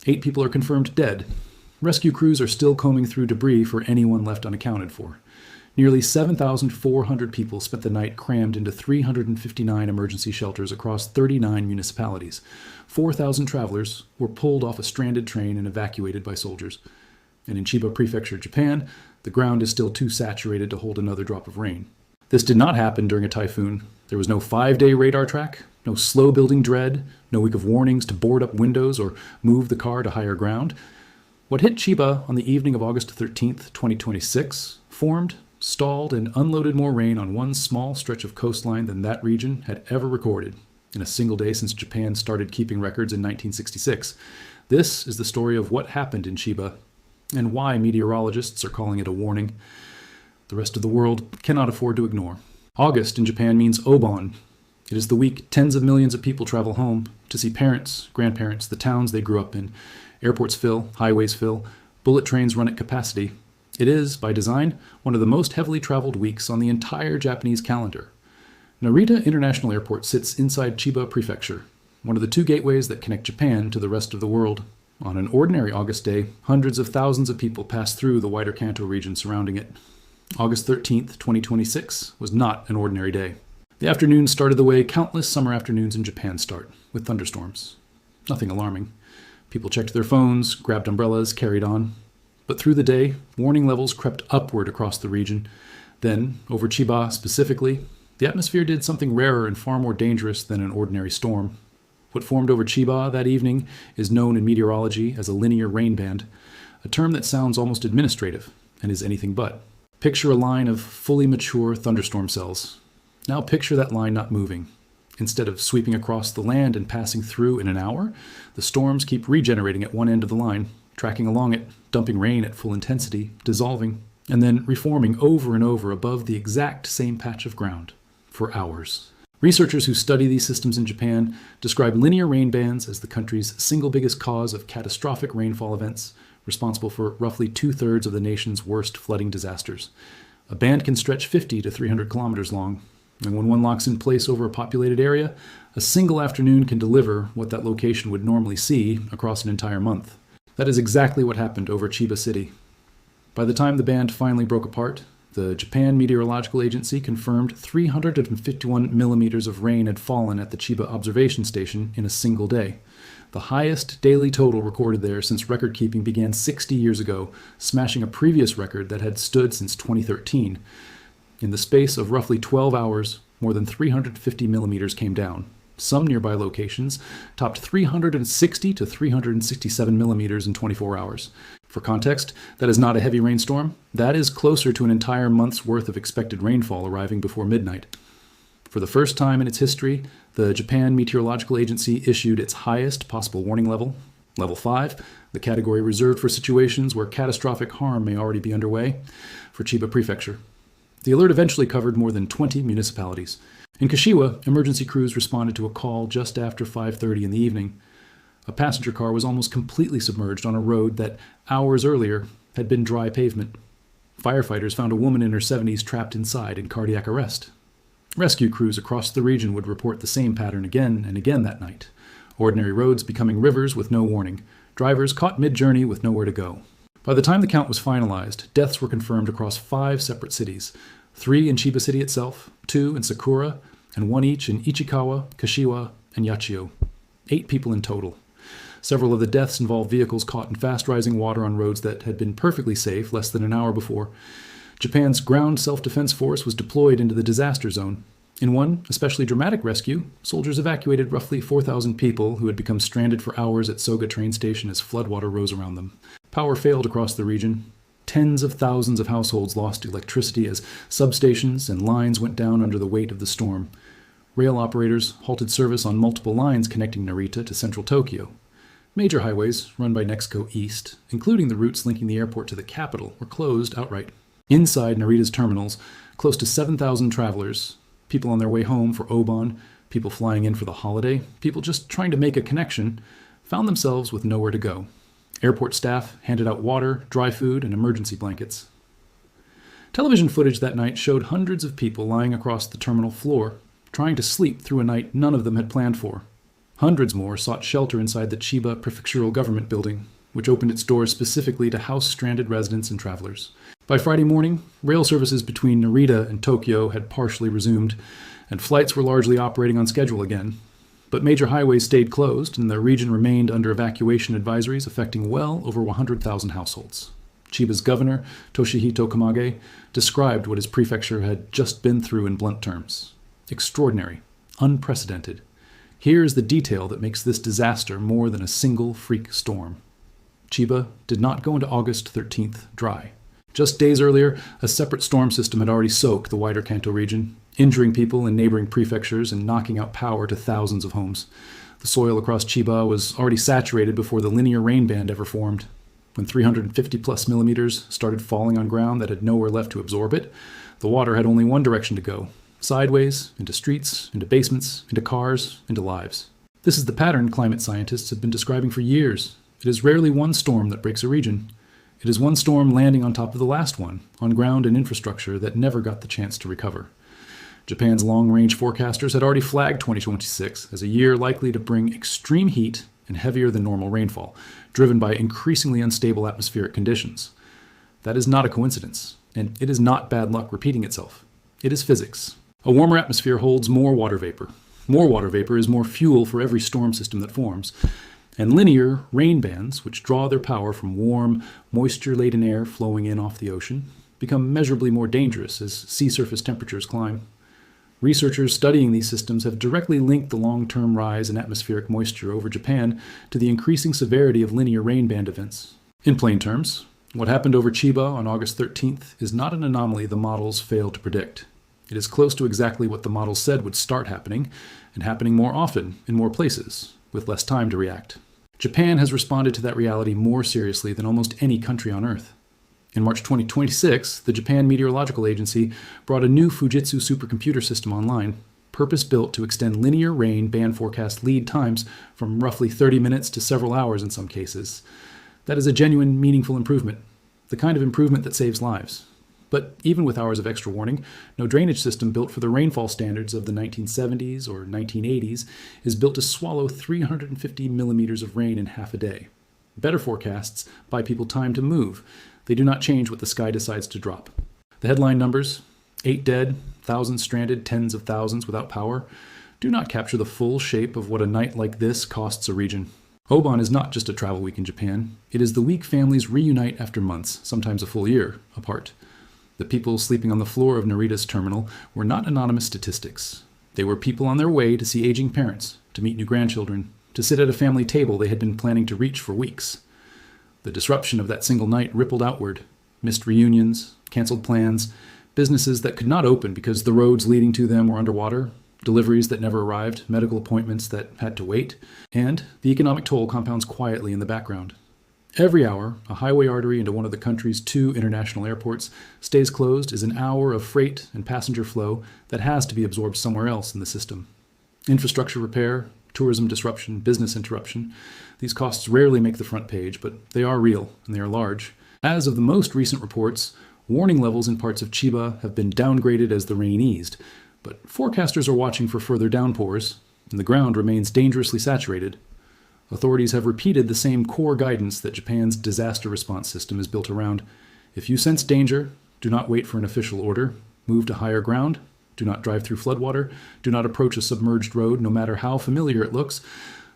8 people are confirmed dead. Rescue crews are still combing through debris for anyone left unaccounted for. Nearly 7,400 people spent the night crammed into 359 emergency shelters across 39 municipalities. 4,000 travelers were pulled off a stranded train and evacuated by soldiers. And in Chiba Prefecture, Japan, the ground is still too saturated to hold another drop of rain. This did not happen during a typhoon. There was no 5-day radar track, no slow-building dread, no week of warnings to board up windows or move the car to higher ground. What hit Chiba on the evening of August 13th, 2026, formed, stalled, and unloaded more rain on one small stretch of coastline than that region had ever recorded in a single day since Japan started keeping records in 1966. This is the story of what happened in Chiba and why meteorologists are calling it a warning the rest of the world cannot afford to ignore. August in Japan means Obon. It is the week tens of millions of people travel home to see parents, grandparents, the towns they grew up in. Airports fill, highways fill, bullet trains run at capacity. It is, by design, one of the most heavily traveled weeks on the entire Japanese calendar. Narita International Airport sits inside Chiba Prefecture, one of the 2 gateways that connect Japan to the rest of the world. On an ordinary August day, hundreds of thousands of people pass through the wider Kanto region surrounding it. August 13th, 2026 was not an ordinary day. The afternoon started the way countless summer afternoons in Japan start, with thunderstorms. Nothing alarming. People checked their phones, grabbed umbrellas, carried on. But through the day, warning levels crept upward across the region. Then, over Chiba specifically, the atmosphere did something rarer and far more dangerous than an ordinary storm. What formed over Chiba that evening is known in meteorology as a linear rain band, a term that sounds almost administrative and is anything but. Picture a line of fully mature thunderstorm cells. Now picture that line not moving. Instead of sweeping across the land and passing through in an hour, the storms keep regenerating at one end of the line, tracking along it, dumping rain at full intensity, dissolving, and then reforming over and over above the exact same patch of ground for hours. Researchers who study these systems in Japan describe linear rain bands as the country's single biggest cause of catastrophic rainfall events, responsible for roughly 2/3 of the nation's worst flooding disasters. A band can stretch 50 to 300 kilometers long, and when one locks in place over a populated area, a single afternoon can deliver what that location would normally see across an entire month. That is exactly what happened over Chiba City. By the time the band finally broke apart, the Japan Meteorological Agency confirmed 351 millimeters of rain had fallen at the Chiba observation station in a single day, the highest daily total recorded there since record-keeping began 60 years ago, smashing a previous record that had stood since 2013. In the space of roughly 12 hours, more than 350 millimeters came down. Some nearby locations topped 360 to 367 millimeters in 24 hours. For context, that is not a heavy rainstorm. That is closer to an entire month's worth of expected rainfall arriving before midnight. For the first time in its history, the Japan Meteorological Agency issued its highest possible warning level, Level 5, the category reserved for situations where catastrophic harm may already be underway, for Chiba Prefecture. The alert eventually covered more than 20 municipalities. In Kashiwa, emergency crews responded to a call just after 5:30 in the evening. A passenger car was almost completely submerged on a road that, hours earlier, had been dry pavement. Firefighters found a woman in her 70s trapped inside in cardiac arrest. Rescue crews across the region would report the same pattern again and again that night. Ordinary roads becoming rivers with no warning. Drivers caught mid-journey with nowhere to go. By the time the count was finalized, deaths were confirmed across 5 separate cities. 3 in Chiba City itself, 2 in Sakura, and 1 each in Ichikawa, Kashiwa, and Yachio. 8 people in total. Several of the deaths involved vehicles caught in fast-rising water on roads that had been perfectly safe less than an hour before. Japan's ground self-defense force was deployed into the disaster zone. In one especially dramatic rescue, soldiers evacuated roughly 4,000 people who had become stranded for hours at Soga train station as floodwater rose around them. Power failed across the region. Tens of thousands of households lost electricity as substations and lines went down under the weight of the storm. Rail operators halted service on multiple lines connecting Narita to central Tokyo. Major highways, run by Nexco East, including the routes linking the airport to the capital, were closed outright. Inside Narita's terminals, close to 7,000 travelers, people on their way home for Obon, people flying in for the holiday, people just trying to make a connection, found themselves with nowhere to go. Airport staff handed out water, dry food, and emergency blankets. Television footage that night showed hundreds of people lying across the terminal floor, trying to sleep through a night none of them had planned for. Hundreds more sought shelter inside the Chiba Prefectural Government Building, which opened its doors specifically to house stranded residents and travelers. By Friday morning, rail services between Narita and Tokyo had partially resumed, and flights were largely operating on schedule again. But major highways stayed closed, and the region remained under evacuation advisories affecting well over 100,000 households. Chiba's governor, Toshihito Kamage, described what his prefecture had just been through in blunt terms. Extraordinary. Unprecedented. Here is the detail that makes this disaster more than a single freak storm. Chiba did not go into August 13th dry. Just days earlier, a separate storm system had already soaked the wider Kanto region, injuring people in neighboring prefectures and knocking out power to thousands of homes. The soil across Chiba was already saturated before the linear rain band ever formed. When 350-plus millimeters started falling on ground that had nowhere left to absorb it, the water had only one direction to go: sideways, into streets, into basements, into cars, into lives. This is the pattern climate scientists have been describing for years. It is rarely one storm that breaks a region. It is one storm landing on top of the last one, on ground and infrastructure that never got the chance to recover. Japan's long-range forecasters had already flagged 2026 as a year likely to bring extreme heat and heavier than normal rainfall, driven by increasingly unstable atmospheric conditions. That is not a coincidence, and it is not bad luck repeating itself. It is physics. A warmer atmosphere holds more water vapor. More water vapor is more fuel for every storm system that forms. And linear rain bands, which draw their power from warm, moisture-laden air flowing in off the ocean, become measurably more dangerous as sea surface temperatures climb. Researchers studying these systems have directly linked the long-term rise in atmospheric moisture over Japan to the increasing severity of linear rain band events. In plain terms, what happened over Chiba on August 13th is not an anomaly the models failed to predict. It is close to exactly what the models said would start happening, and happening more often in more places, with less time to react. Japan has responded to that reality more seriously than almost any country on Earth. In March 2026, the Japan Meteorological Agency brought a new Fujitsu supercomputer system online, purpose-built to extend linear rain band forecast lead times from roughly 30 minutes to several hours in some cases. That is a genuine, meaningful improvement, the kind of improvement that saves lives. But even with hours of extra warning, no drainage system built for the rainfall standards of the 1970s or 1980s is built to swallow 350 millimeters of rain in half a day. Better forecasts buy people time to move. They do not change what the sky decides to drop. The headline numbers, 8 dead, thousands stranded, tens of thousands without power, do not capture the full shape of what a night like this costs a region. Obon is not just a travel week in Japan. It is the week families reunite after months, sometimes a full year, apart. The people sleeping on the floor of Narita's terminal were not anonymous statistics. They were people on their way to see aging parents, to meet new grandchildren, to sit at a family table they had been planning to reach for weeks. The disruption of that single night rippled outward. Missed reunions, canceled plans, businesses that could not open because the roads leading to them were underwater, deliveries that never arrived, medical appointments that had to wait, and the economic toll compounds quietly in the background. Every hour, a highway artery into one of the country's 2 international airports stays closed is an hour of freight and passenger flow that has to be absorbed somewhere else in the system. Infrastructure repair, tourism disruption, business interruption. These costs rarely make the front page, but they are real and they are large. As of the most recent reports, warning levels in parts of Chiba have been downgraded as the rain eased, but forecasters are watching for further downpours, and the ground remains dangerously saturated. Authorities have repeated the same core guidance that Japan's disaster response system is built around. If you sense danger, do not wait for an official order. Move to higher ground. Do not drive through floodwater. Do not approach a submerged road, no matter how familiar it looks.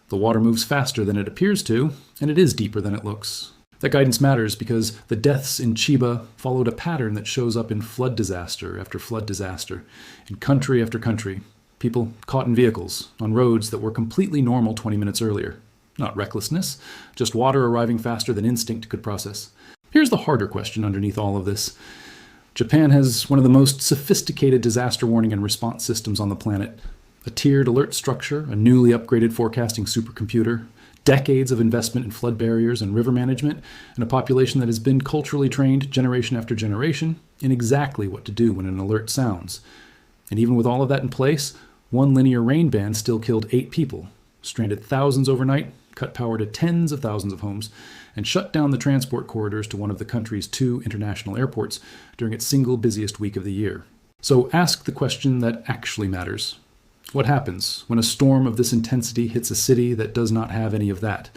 The water moves faster than it appears to, and it is deeper than it looks. That guidance matters because the deaths in Chiba followed a pattern that shows up in flood disaster after flood disaster, in country after country. People caught in vehicles, on roads that were completely normal 20 minutes earlier. Not recklessness, just water arriving faster than instinct could process. Here's the harder question underneath all of this. Japan has one of the most sophisticated disaster warning and response systems on the planet. A tiered alert structure, a newly upgraded forecasting supercomputer, decades of investment in flood barriers and river management, and a population that has been culturally trained generation after generation in exactly what to do when an alert sounds. And even with all of that in place, one linear rain band still killed 8 people, stranded thousands overnight, cut power to tens of thousands of homes, and shut down the transport corridors to one of the country's 2 international airports during its single busiest week of the year. So ask the question that actually matters. What happens when a storm of this intensity hits a city that does not have any of that?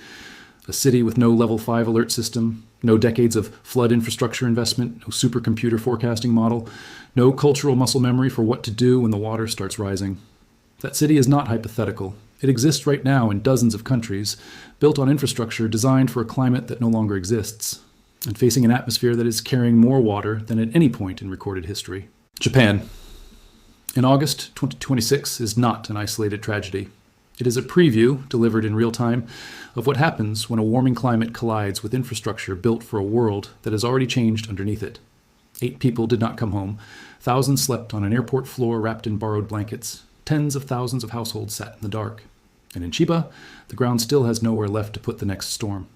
A city with no level 5 alert system, no decades of flood infrastructure investment, no supercomputer forecasting model, no cultural muscle memory for what to do when the water starts rising. That city is not hypothetical. It exists right now in dozens of countries, built on infrastructure designed for a climate that no longer exists, and facing an atmosphere that is carrying more water than at any point in recorded history. Japan. In August 2026 is not an isolated tragedy. It is a preview, delivered in real time, of what happens when a warming climate collides with infrastructure built for a world that has already changed underneath it. 8 people did not come home. Thousands slept on an airport floor wrapped in borrowed blankets. Tens of thousands of households sat in the dark. And in Chiba, the ground still has nowhere left to put the next storm.